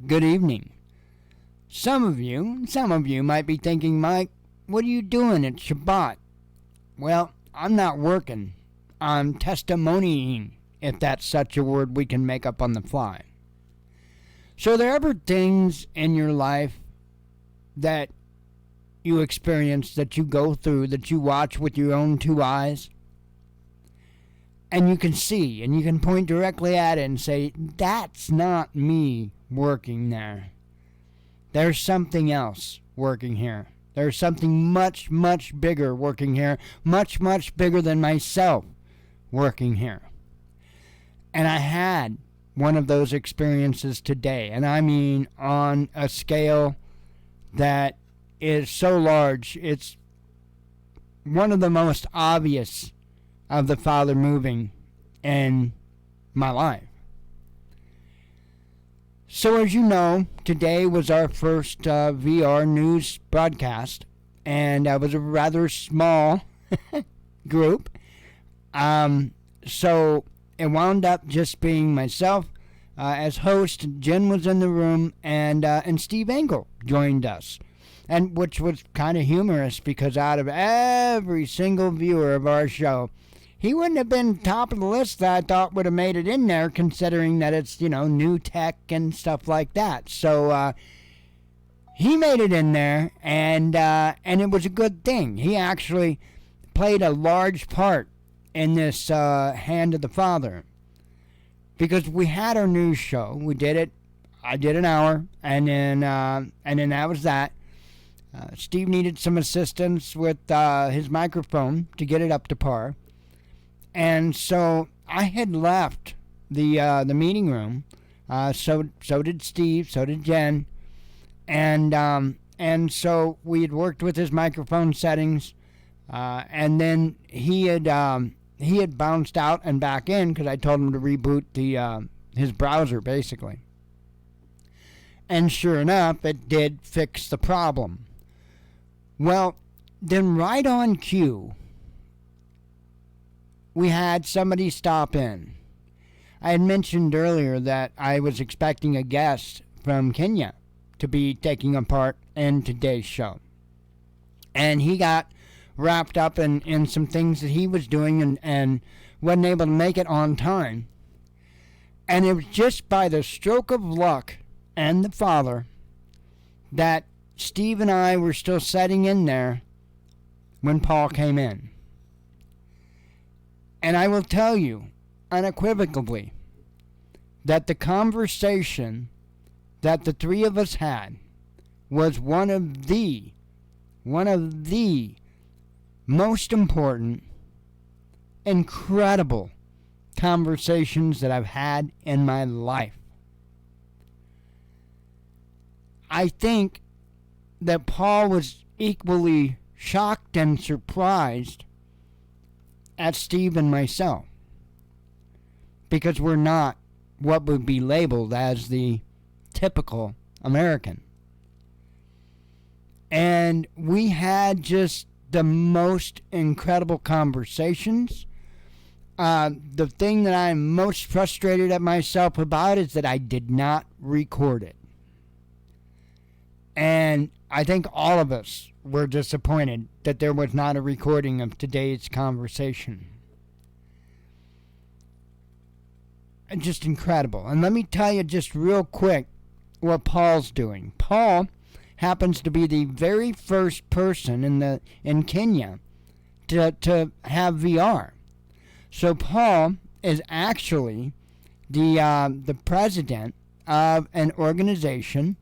good evening. Some of you might be thinking, Mike, what are you doing? It's Shabbat. Well, I'm not working. I'm testimonying, if that's such a word we can make up on the fly. So are there ever things in your life that you experience, that you go through, that you watch with your own two eyes? And you can see, and you can point directly at it and say, that's not me working there. There's something else working here. There's something much, much bigger working here. Much, much bigger than myself working here. And I had one of those experiences today. And I mean on a scale that is so large, it's one of the most obvious of the Father moving in my life. So as you know, today was our first VR news broadcast, and it was a rather small group. So it wound up just being myself as host. Jen was in the room, and Steve Engel joined us. And which was kind of humorous, because out of every single viewer of our show, he wouldn't have been top of the list that I thought would have made it in there, considering that it's, new tech and stuff like that. So he made it in there, and it was a good thing. He actually played a large part in this Hand of the Father, because we had our news show. We did it. I did an hour, and then that was that. Steve needed some assistance with his microphone to get it up to par. And so I had left the meeting room. So did Steve. So did Jen. And so we had worked with his microphone settings. And then he had bounced out and back in, because I told him to reboot his browser, basically. And sure enough, it did fix the problem. Well, then right on cue, we had somebody stop in. I had mentioned earlier that I was expecting a guest from Kenya to be taking a part in today's show. And he got wrapped up in some things that he was doing and wasn't able to make it on time. And it was just by the stroke of luck and the Father that Steve and I were still sitting in there when Paul came in. And I will tell you unequivocally that the conversation that the three of us had was one of the most important, incredible conversations that I've had in my life. I think that Paul was equally shocked and surprised at Steve and myself, because we're not what would be labeled as the typical American. And we had just the most incredible conversations. The thing that I'm most frustrated at myself about is that I did not record it. And I think all of us were disappointed that there was not a recording of today's conversation. Just incredible. And let me tell you just real quick what Paul's doing. Paul happens to be the very first person in Kenya to have VR. So Paul is actually the president of an organization.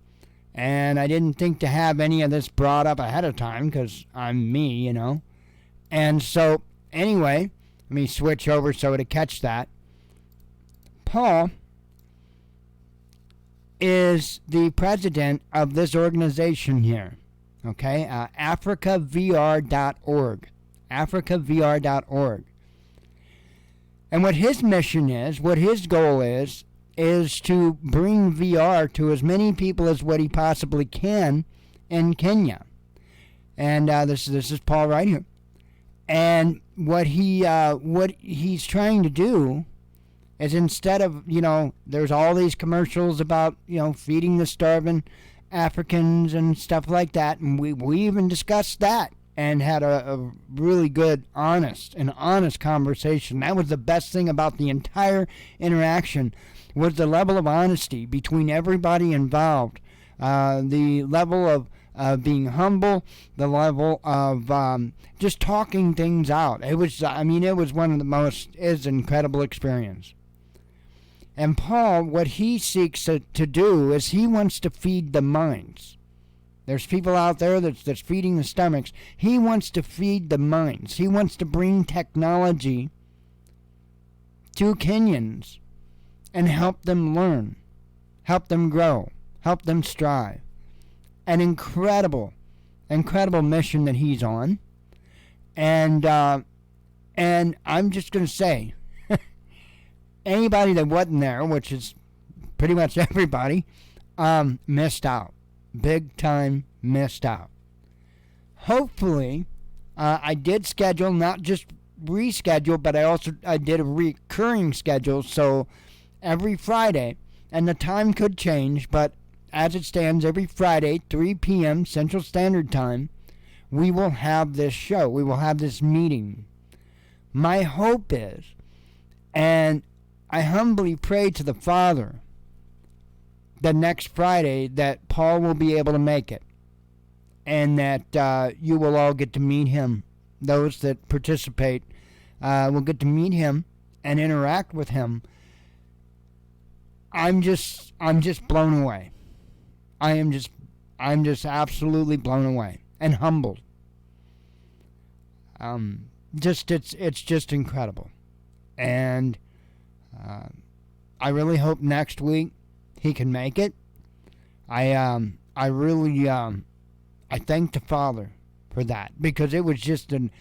And I didn't think to have any of this brought up ahead of time, because I'm me, And so, anyway, let me switch over so to catch that. Paul is the president of this organization here, okay? AfricaVR.org. AfricaVR.org. And what his mission is, what his goal is to bring VR to as many people as what he possibly can in Kenya. And this is Paul right here. And what he's trying to do is instead of, there's all these commercials about, feeding the starving Africans and stuff like that. And we even discussed that and had a really good, honest conversation. That was the best thing about the entire interaction, was the level of honesty between everybody involved. The level of being humble, the level of just talking things out. It was one of the most, is an incredible experience. And Paul, what he seeks to do is he wants to feed the minds. There's people out there that's feeding the stomachs. He wants to feed the minds. He wants to bring technology to Kenyans and help them learn, help them grow, help them strive. An incredible mission that he's on. And I'm just going to say, anybody that wasn't there, which is pretty much everybody, missed out. Big time missed out. Hopefully, I did schedule, not just reschedule, but I did a recurring schedule, so every Friday, and the time could change, but as it stands, every Friday, 3 p.m. Central Standard Time, we will have this show. We will have this meeting. My hope is, and I humbly pray to the Father, that next Friday that Paul will be able to make it, and that you will all get to meet him. Those that participate will get to meet him and interact with him. I'm just blown away. I'm just absolutely blown away and humbled. It's just incredible, and I really hope next week he can make it. I thank the Father for that, because it was just an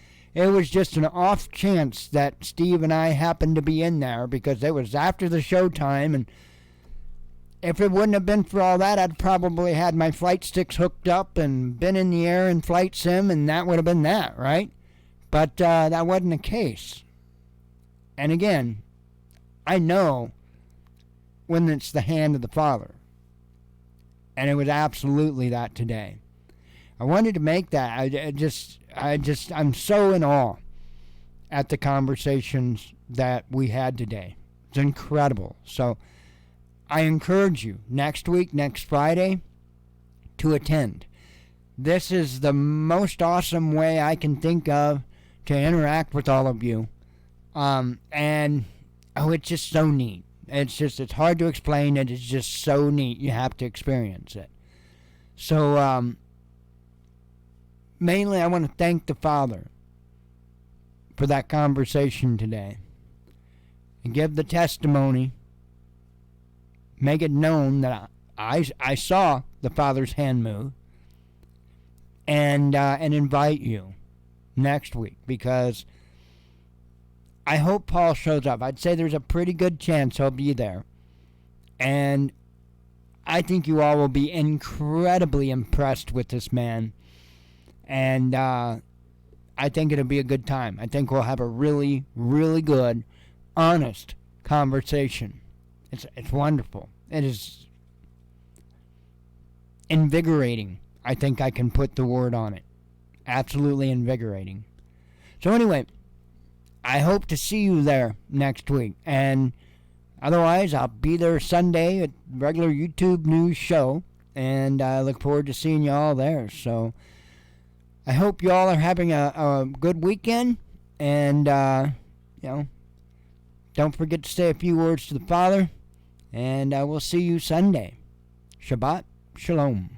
off chance that Steve and I happened to be in there, because it was after the show time, and if it wouldn't have been for all that, I'd probably had my flight sticks hooked up and been in the air in flight sim, and that would have been that, right? But that wasn't the case. And again, I know when it's the hand of the Father. And it was absolutely that today. I wanted to make that. I'm so in awe at the conversations that we had today. It's incredible. So I encourage you next week, next Friday, to attend. This is the most awesome way I can think of to interact with all of you. It's just so neat. It's hard to explain. It is just so neat. You have to experience it. So, mainly I want to thank the Father for that conversation today. And give the testimony. Make it known that I saw the Father's hand move. And invite you next week, because I hope Paul shows up. I'd say there's a pretty good chance he'll be there. And I think you all will be incredibly impressed with this man. And I think it'll be a good time. I think we'll have a really, really good, honest conversation. It's wonderful. It is invigorating. I think I can put the word on it. Absolutely invigorating. So anyway, I hope to see you there next week. And otherwise, I'll be there Sunday at regular YouTube news show. And I look forward to seeing you all there. So I hope you all are having a good weekend. And, don't forget to say a few words to the Father. And we'll see you Sunday. Shabbat Shalom.